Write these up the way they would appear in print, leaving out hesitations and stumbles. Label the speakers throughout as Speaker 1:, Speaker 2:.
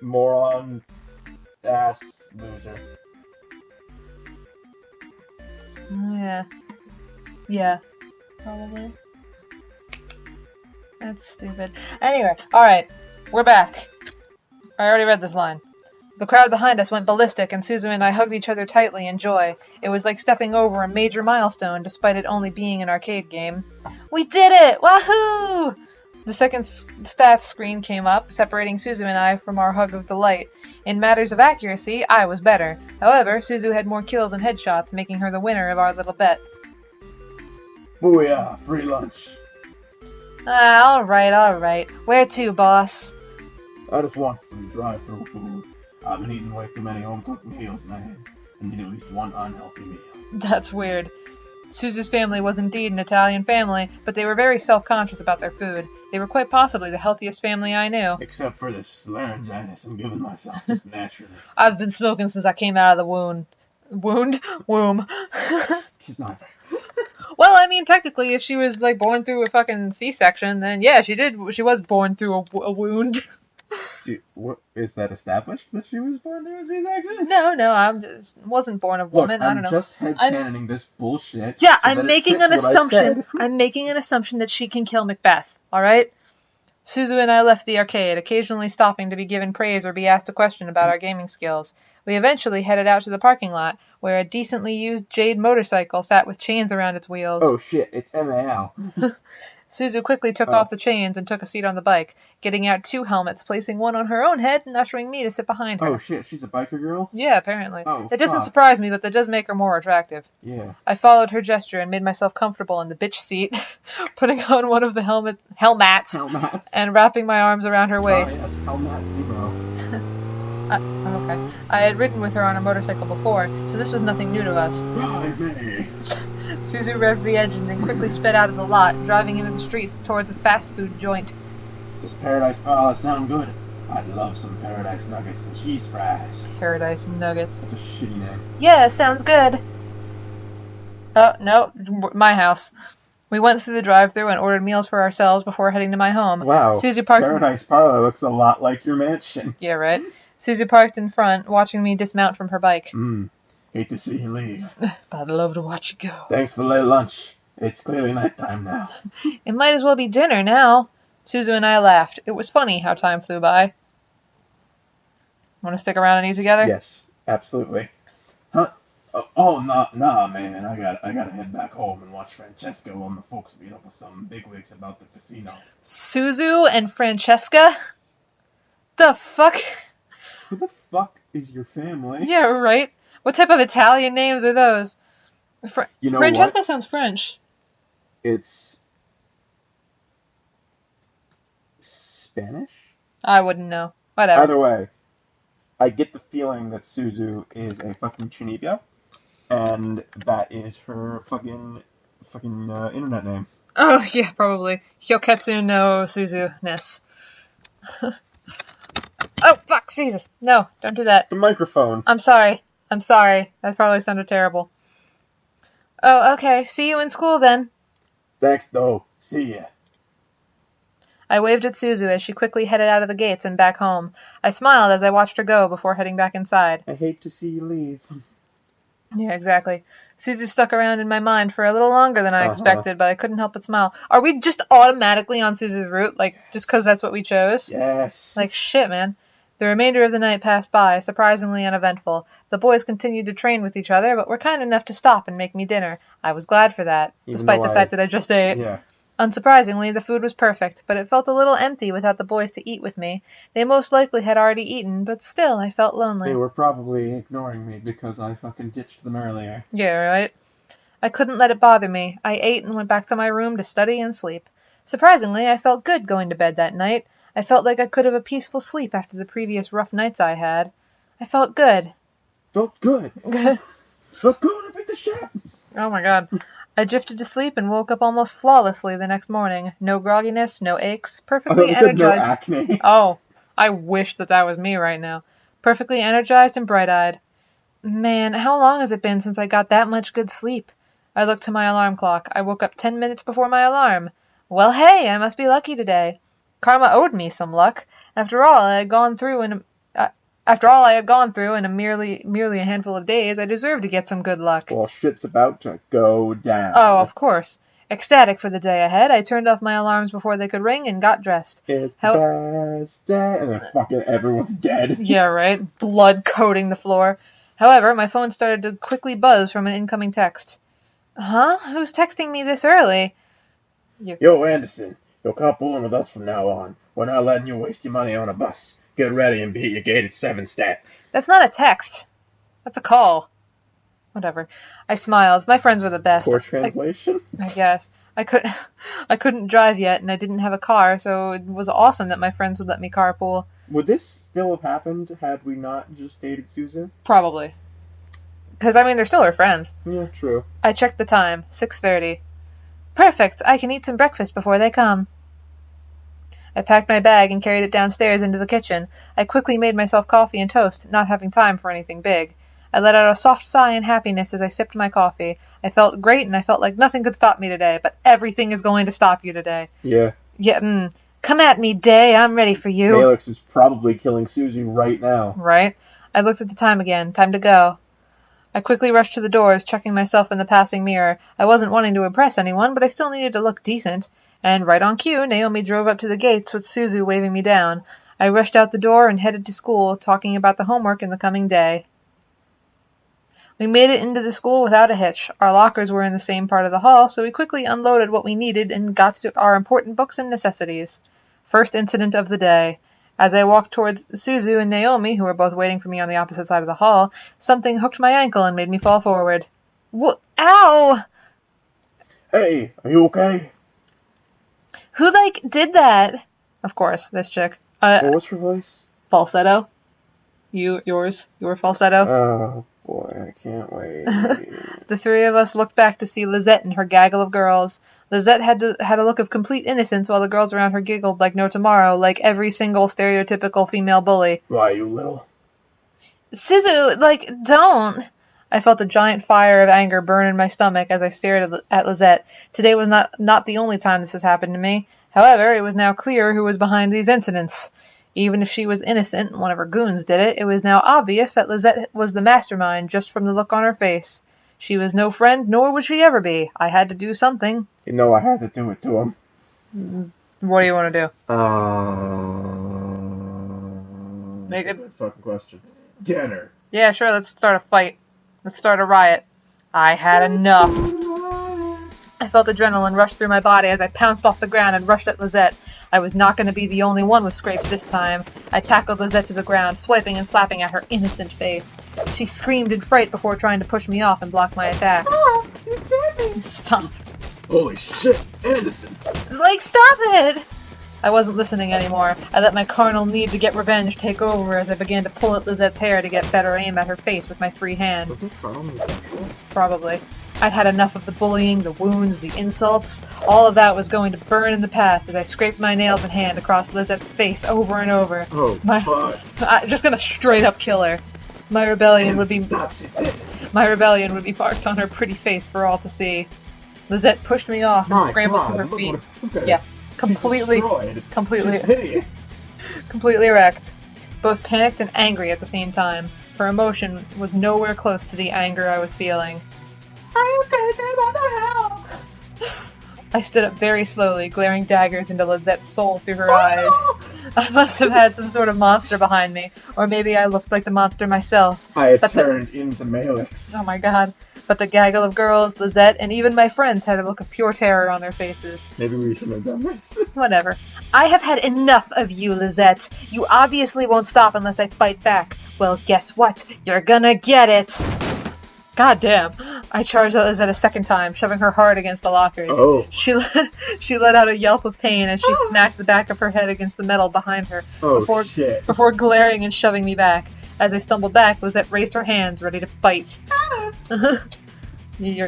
Speaker 1: Moron. Ass. Loser.
Speaker 2: Yeah. Yeah. Probably. That's stupid. Anyway, alright. We're back. I already read this line. The crowd behind us went ballistic, and Suzu and I hugged each other tightly in joy. It was like stepping over a major milestone, despite it only being an arcade game. We did it! Wahoo! The second stats screen came up, separating Suzu and I from our hug of delight. In matters of accuracy, I was better. However, Suzu had more kills and headshots, making her the winner of our little bet.
Speaker 1: Booyah! Free lunch.
Speaker 2: Alright. Where to, boss?
Speaker 1: I just want some drive-thru food. I've been eating way too many home-cooked meals, man. I need at least one unhealthy meal.
Speaker 2: That's weird. Suzu's family was indeed an Italian family, but they were very self-conscious about their food. They were quite possibly the healthiest family I knew.
Speaker 1: Except for this laryngitis I'm giving myself just naturally.
Speaker 2: I've been smoking since I came out of the womb.
Speaker 1: She's not very...
Speaker 2: Well, I mean, technically, if she was, like, born through a fucking C-section, then yeah, she was born through a wound.
Speaker 1: What, is that established that she was born through a C-section?
Speaker 2: No, wasn't born a woman.
Speaker 1: Look,
Speaker 2: I don't know.
Speaker 1: I'm just headcanoning this bullshit.
Speaker 2: Yeah,
Speaker 1: so
Speaker 2: I'm making an assumption. I'm making an assumption that she can kill Macbeth. All right. Suzu and I left the arcade, occasionally stopping to be given praise or be asked a question about our gaming skills. We eventually headed out to the parking lot, where a decently used jade motorcycle sat with chains around its wheels.
Speaker 1: Oh shit, it's MAL.
Speaker 2: Suzu quickly took off the chains and took a seat on the bike, getting out 2 helmets, placing one on her own head and ushering me to sit behind her.
Speaker 1: Oh shit, she's a biker girl?
Speaker 2: Yeah, apparently.
Speaker 1: Oh,
Speaker 2: That doesn't surprise me, but that does make her more attractive.
Speaker 1: Yeah.
Speaker 2: I followed her gesture and made myself comfortable in the bitch seat, putting on one of the helmets, and wrapping my arms around her waist.
Speaker 1: Oh, yes, helmet,
Speaker 2: Okay. I had ridden with her on a motorcycle before, so this was nothing new to us.
Speaker 1: Ride me.
Speaker 2: Suzu revved the engine and quickly sped out of the lot, driving into the streets towards a fast food joint.
Speaker 1: Does Paradise Palace sound good? I'd love some Paradise Nuggets and cheese fries.
Speaker 2: Paradise Nuggets.
Speaker 1: That's a shitty name.
Speaker 2: Yeah, sounds good. Oh, no, my house. We went through the drive-thru and ordered meals for ourselves before heading to my home.
Speaker 1: Wow,
Speaker 2: Suzu parked
Speaker 1: Paradise Parlor looks a lot like your mansion.
Speaker 2: Yeah, right? Suzu parked in front, watching me dismount from her bike.
Speaker 1: Hate to see you leave.
Speaker 2: But I'd love to watch you go.
Speaker 1: Thanks for late lunch. It's clearly nighttime now.
Speaker 2: It might as well be dinner now. Suzu and I laughed. It was funny how time flew by. Want to stick around and eat together?
Speaker 1: Yes, absolutely. Huh? Oh, nah, man. I gotta head back home and watch Francesca while my folks meet up with some bigwigs about the casino.
Speaker 2: Suzu and Francesca? The fuck?
Speaker 1: Who the fuck is your family?
Speaker 2: Yeah, right? What type of Italian names are those?
Speaker 1: You know
Speaker 2: Francesca
Speaker 1: what?
Speaker 2: sounds French.
Speaker 1: It's Spanish?
Speaker 2: I wouldn't know. Whatever.
Speaker 1: Either way, I get the feeling that Suzu is a fucking Chinibia, and that is her fucking internet name.
Speaker 2: Oh, yeah, probably. Hyoketsu no Suzu-ness. Oh, fuck, Jesus. No, don't do that.
Speaker 1: The microphone.
Speaker 2: I'm sorry. That probably sounded terrible. Oh, okay. See you in school then.
Speaker 1: Thanks, though. See ya.
Speaker 2: I waved at Suzu as she quickly headed out of the gates and back home. I smiled as I watched her go before heading back inside.
Speaker 1: I hate to see you leave.
Speaker 2: Yeah, exactly. Suzu stuck around in my mind for a little longer than I expected, but I couldn't help but smile. Are we just automatically on Suzu's route? Like, just because that's what we chose?
Speaker 1: Yes.
Speaker 2: Like, shit, man. The remainder of the night passed by, surprisingly uneventful. The boys continued to train with each other, but were kind enough to stop and make me dinner. I was glad for that, despite the fact that I just ate.
Speaker 1: Yeah.
Speaker 2: Unsurprisingly, the food was perfect, but it felt a little empty without the boys to eat with me. They most likely had already eaten, but still, I felt lonely.
Speaker 1: They were probably ignoring me because I fucking ditched them earlier.
Speaker 2: Yeah, right? I couldn't let it bother me. I ate and went back to my room to study and sleep. Surprisingly, I felt good going to bed that night. I felt like I could have a peaceful sleep after the previous rough nights I had. I felt good.
Speaker 1: Felt good. Felt good. I beat the shit.
Speaker 2: Oh my god. I drifted to sleep and woke up almost flawlessly the next morning. No grogginess, no aches, perfectly energized.
Speaker 1: No acne.
Speaker 2: Oh, I wish that was me right now. Perfectly energized and bright-eyed. Man, how long has it been since I got that much good sleep? I looked to my alarm clock. I woke up 10 minutes before my alarm. Well, hey, I must be lucky today. Karma owed me some luck. After all I had gone through in a merely a handful of days, I deserved to get some good luck.
Speaker 1: Well, shit's about to go down.
Speaker 2: Oh, of course. Ecstatic for the day ahead, I turned off my alarms before they could ring and got dressed.
Speaker 1: It's the best day. And then fucking everyone's dead.
Speaker 2: Yeah, right? Blood coating the floor. However, my phone started to quickly buzz from an incoming text. Huh? Who's texting me this early?
Speaker 1: Yo, Anderson. You'll carpool with us from now on. We're not letting you waste your money on a bus. Get ready and be at your gate at 7 stat.
Speaker 2: That's not a text. That's a call. Whatever. I smiled. My friends were the best.
Speaker 1: Poor translation?
Speaker 2: I guess. I couldn't drive yet, and I didn't have a car, so it was awesome that my friends would let me carpool.
Speaker 1: Would this still have happened had we not just dated Susan?
Speaker 2: Probably. Because, I mean, they're still her friends.
Speaker 1: Yeah, true.
Speaker 2: I checked the time. 6:30. Perfect. I can eat some breakfast before they come. I packed my bag and carried it downstairs into the kitchen. I quickly made myself coffee and toast, not having time for anything big. I let out a soft sigh in happiness as I sipped my coffee. I felt great, and I felt like nothing could stop me today, but everything is going to stop you today.
Speaker 1: Yeah.
Speaker 2: Yeah, Come at me, Day. I'm ready for you.
Speaker 1: Alex is probably killing Susie right now.
Speaker 2: Right? I looked at the time again. Time to go. I quickly rushed to the doors, checking myself in the passing mirror. I wasn't wanting to impress anyone, but I still needed to look decent. And right on cue, Naomi drove up to the gates with Suzu waving me down. I rushed out the door and headed to school, talking about the homework in the coming day. We made it into the school without a hitch. Our lockers were in the same part of the hall, so we quickly unloaded what we needed and got to our important books and necessities. First incident of the day. As I walked towards Suzu and Naomi, who were both waiting for me on the opposite side of the hall, something hooked my ankle and made me fall forward. Ow!
Speaker 1: Hey, are you okay?
Speaker 2: Who, did that? Of course, this chick.
Speaker 1: What was her voice?
Speaker 2: Falsetto. Your falsetto.
Speaker 1: Oh, boy, I can't wait.
Speaker 2: The three of us looked back to see Lizette and her gaggle of girls. Lizette had a look of complete innocence while the girls around her giggled like no tomorrow, like every single stereotypical female bully.
Speaker 1: Why, you little?
Speaker 2: Suzu, don't! I felt a giant fire of anger burn in my stomach as I stared at Lizette. Today was not the only time this has happened to me. However, it was now clear who was behind these incidents. Even if she was innocent, one of her goons did it, it was now obvious that Lizette was the mastermind just from the look on her face. She was no friend, nor would she ever be. I had to do something.
Speaker 1: You know I had to do it to him.
Speaker 2: What do you want to do?
Speaker 1: That's a good fucking question. Dere.
Speaker 2: Yeah, sure, let's start a fight. Let's start a riot. I had enough. I felt adrenaline rush through my body as I pounced off the ground and rushed at Lizette. I was not going to be the only one with scrapes this time. I tackled Lizette to the ground, swiping and slapping at her innocent face. She screamed in fright before trying to push me off and block my attacks.
Speaker 1: Oh, you scared me.
Speaker 2: Stop.
Speaker 1: Holy shit, Anderson.
Speaker 2: Stop it! I wasn't listening anymore. I let my carnal need to get revenge take over as I began to pull at Lizette's hair to get better aim at her face with my free hand.
Speaker 1: Doesn't carnal mean sexual?
Speaker 2: Probably. I'd had enough of the bullying, the wounds, the insults. All of that was going to burn in the past as I scraped my nails and hand across Lizette's face over and over.
Speaker 1: Oh, fuck.
Speaker 2: I'm just gonna straight up kill her. My rebellion would be marked on her pretty face for all to see. Lizette pushed me off and scrambled to her feet. Yeah, completely wrecked. Both panicked and angry at the same time. Her emotion was nowhere close to the anger I was feeling. Are you crazy about the hell? I stood up very slowly, glaring daggers into Lizette's soul through her eyes. I must have had some sort of monster behind me, or maybe I looked like the monster myself.
Speaker 1: I had turned into Malix.
Speaker 2: Oh my god. But the gaggle of girls, Lizette, and even my friends had a look of pure terror on their faces.
Speaker 1: Maybe we shouldn't have done this.
Speaker 2: Whatever. I have had enough of you, Lizette. You obviously won't stop unless I fight back. Well, guess what? You're gonna get it! God damn. I charged at Lizette a second time, shoving her hard against the lockers.
Speaker 1: Oh.
Speaker 2: She let out a yelp of pain as she smacked the back of her head against the metal behind her before glaring and shoving me back. As I stumbled back, Lizette raised her hands, ready to fight. you.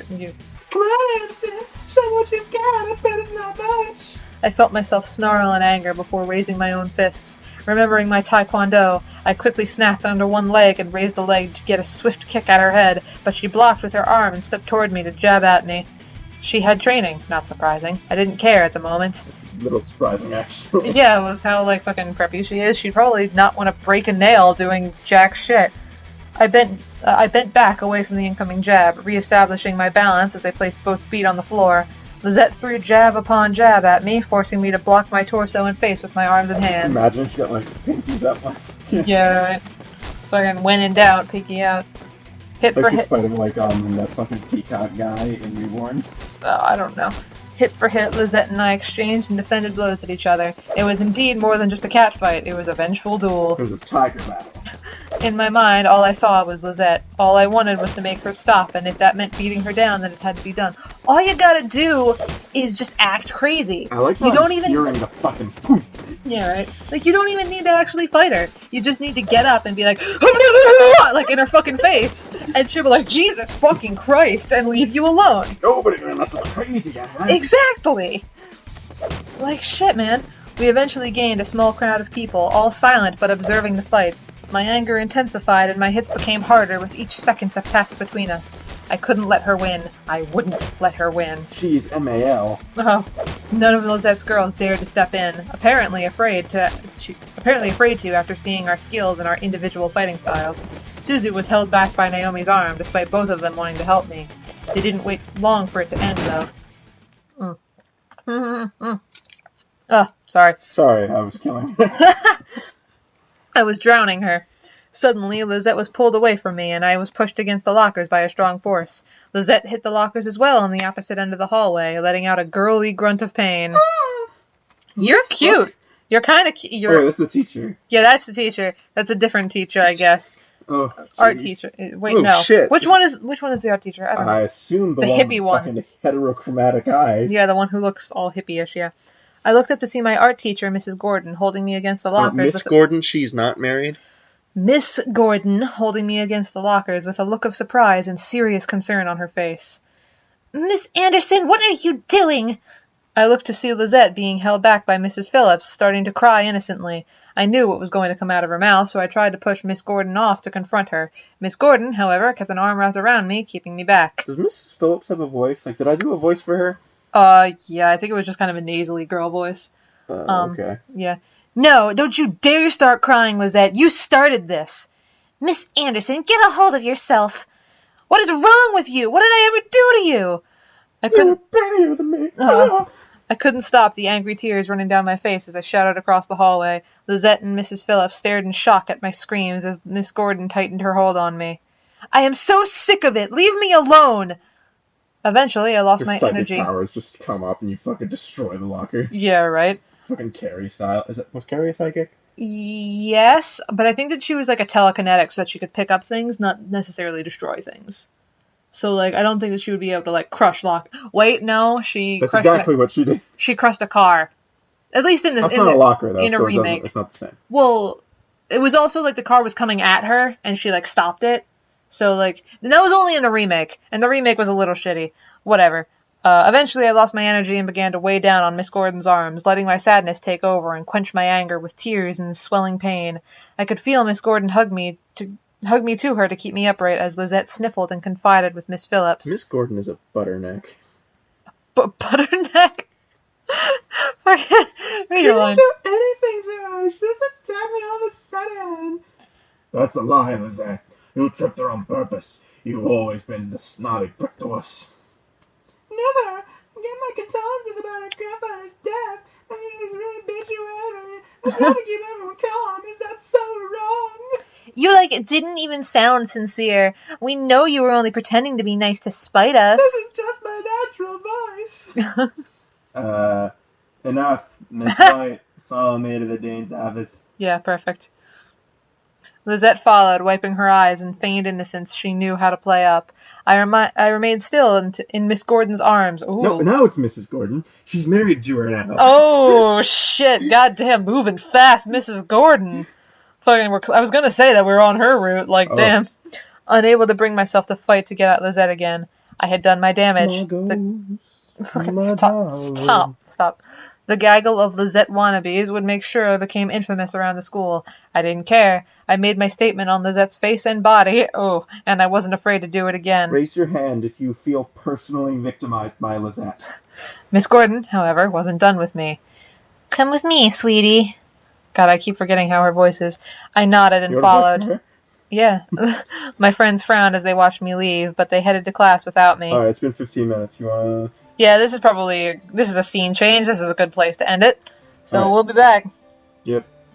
Speaker 1: Come on, Anderson. Show what you've got. I bet it's not much.
Speaker 2: I felt myself snarl in anger before raising my own fists. Remembering my taekwondo, I quickly snapped under one leg and raised the leg to get a swift kick at her head, but she blocked with her arm and stepped toward me to jab at me. She had training, not surprising. I didn't care at the moment.
Speaker 1: It's a little surprising, actually.
Speaker 2: Yeah, with how, like, fucking preppy she is, she'd probably not want to break a nail doing jack shit. I bent back away from the incoming jab, re-establishing my balance as I placed both feet on the floor. Lizette threw jab upon jab at me, forcing me to block my torso and face with my arms and hands.
Speaker 1: Just imagine she got, like, pinkies up. Like,
Speaker 2: yeah, right. Fucking when in doubt, pinky out. Hit
Speaker 1: like
Speaker 2: for
Speaker 1: she's
Speaker 2: hit.
Speaker 1: fighting, like, that fucking peacock guy in Reborn.
Speaker 2: I don't know. Hit for hit, Lizette and I exchanged and defended blows at each other. It was indeed more than just a cat fight. It was a vengeful duel.
Speaker 1: It was a tiger battle.
Speaker 2: In my mind, all I saw was Lizette. All I wanted was to make her stop, and if that meant beating her down, then it had to be done. All you gotta do is just act crazy.
Speaker 1: I like
Speaker 2: you don't even
Speaker 1: hearing the fucking poof.
Speaker 2: Yeah, right? Like, you don't even need to actually fight her. You just need to get up and be like, like, in her fucking face. And she'll be like, Jesus fucking Christ, and leave you alone.
Speaker 1: Nobody's gonna mess with a crazy guy.
Speaker 2: Exactly! Like, shit, man. We eventually gained a small crowd of people, all silent but observing the fight. My anger intensified and my hits became harder with each second that passed between us. I couldn't let her win. I wouldn't let her win.
Speaker 1: She's MAL.
Speaker 2: Oh, none of Lizette's girls dared to step in, apparently afraid to after seeing our skills and our individual fighting styles. Suzu was held back by Naomi's arm, despite both of them wanting to help me. They didn't wait long for it to end, though. Oh, sorry.
Speaker 1: Sorry, I was killing her.
Speaker 2: I was drowning her. Suddenly, Lizette was pulled away from me, and I was pushed against the lockers by a strong force. Lizette hit the lockers as well on the opposite end of the hallway, letting out a girly grunt of pain. You're cute. You're kind of cute.
Speaker 1: Oh, that's the teacher.
Speaker 2: Yeah, that's the teacher. That's a different teacher, I guess.
Speaker 1: Oh, geez.
Speaker 2: Art teacher. Wait,
Speaker 1: oh,
Speaker 2: no.
Speaker 1: Shit.
Speaker 2: Which one is the art teacher? I don't know.
Speaker 1: I assume the one
Speaker 2: hippie
Speaker 1: with
Speaker 2: one.
Speaker 1: fucking heterochromatic eyes.
Speaker 2: Yeah, the one who looks all hippie-ish, yeah. I looked up to see my art teacher, Mrs. Gordon, holding me against the lockers.
Speaker 3: Miss Gordon, she's not married?
Speaker 2: Miss Gordon holding me against the lockers with a look of surprise and serious concern on her face. Miss Anderson, what are you doing? I looked to see Lizette being held back by Mrs. Phillips, starting to cry innocently. I knew what was going to come out of her mouth, so I tried to push Miss Gordon off to confront her. Miss Gordon, however, kept an arm wrapped around me, keeping me back.
Speaker 1: Does Mrs. Phillips have a voice? Like, did I do a voice for her?
Speaker 2: Yeah, I think it was just kind of a nasally girl voice.
Speaker 1: Okay.
Speaker 2: Yeah. No, don't you dare start crying, Lizette. You started this. Miss Anderson, get a hold of yourself. What is wrong with you? What did I ever do to you?
Speaker 1: You're prettier than me.
Speaker 2: I couldn't stop the angry tears running down my face as I shouted across the hallway. Lizette and Mrs. Phillips stared in shock at my screams as Miss Gordon tightened her hold on me. I am so sick of it. Leave me alone. Eventually, I lost my energy.
Speaker 1: Psychic powers just come up and you fucking destroy the locker.
Speaker 2: Yeah, right?
Speaker 1: Fucking Carrie style. Was Carrie a psychic?
Speaker 2: Yes, but I think that she was like a telekinetic so that she could pick up things, not necessarily destroy things. So, like, I don't think that she would be able to, like, crush lock. Wait, no,
Speaker 1: That's exactly what she did.
Speaker 2: She crushed a car. At least in the
Speaker 1: That's not a locker, though,
Speaker 2: in a
Speaker 1: so
Speaker 2: remake.
Speaker 1: it's not the same.
Speaker 2: Well, it was also, like, the car was coming at her, and she, like, stopped it. So, like, that was only in the remake, and the remake was a little shitty. Whatever. Eventually, I lost my energy and began to weigh down on Miss Gordon's arms, letting my sadness take over and quench my anger with tears and swelling pain. I could feel Miss Gordon hug me to her to keep me upright as Lizette sniffled and confided with Miss Phillips.
Speaker 3: Miss Gordon is a butterneck.
Speaker 2: Butterneck? Read your line.
Speaker 1: Didn't do anything to her. She just attacked me all of a sudden. That's a lie, Lizette. You tripped her on purpose. You've always been the snotty prick to us. Never. Get my condolences about her grandfather's death. I mean, he was really bitchy, whatever. I tried to keep everyone calm. Is that so wrong?
Speaker 2: You, like, it didn't even sound sincere. We know you were only pretending to be nice to spite us.
Speaker 1: This is just my natural voice. Enough. Miss White, follow me to the dean's office.
Speaker 2: Yeah, perfect. Lizette followed, wiping her eyes in feigned innocence she knew how to play up. I remained still in Miss Gordon's arms. Ooh.
Speaker 1: No, now it's Mrs. Gordon. She's married to her now.
Speaker 2: Oh, shit. Goddamn, moving fast, Mrs. Gordon. I was gonna say that we were on her route, like, damn. Unable to bring myself to fight to get at Lizette again. I had done my damage. Stop. The gaggle of Lizette wannabes would make sure I became infamous around the school. I didn't care. I made my statement on Lizette's face and body. Oh, and I wasn't afraid to do it again.
Speaker 1: Raise your hand if you feel personally victimized by Lizette.
Speaker 2: Miss Gordon, however, wasn't done with me. Come with me, sweetie. God, I keep forgetting how her voice is. I nodded and
Speaker 1: You
Speaker 2: followed.
Speaker 1: voice for her?
Speaker 2: Yeah. My friends frowned as they watched me leave, but they headed to class without me.
Speaker 1: Alright, it's been 15 minutes. You wanna...
Speaker 2: Yeah, this is a scene change. This is a good place to end it. So
Speaker 1: Alright.
Speaker 2: we'll be back.
Speaker 1: Yep.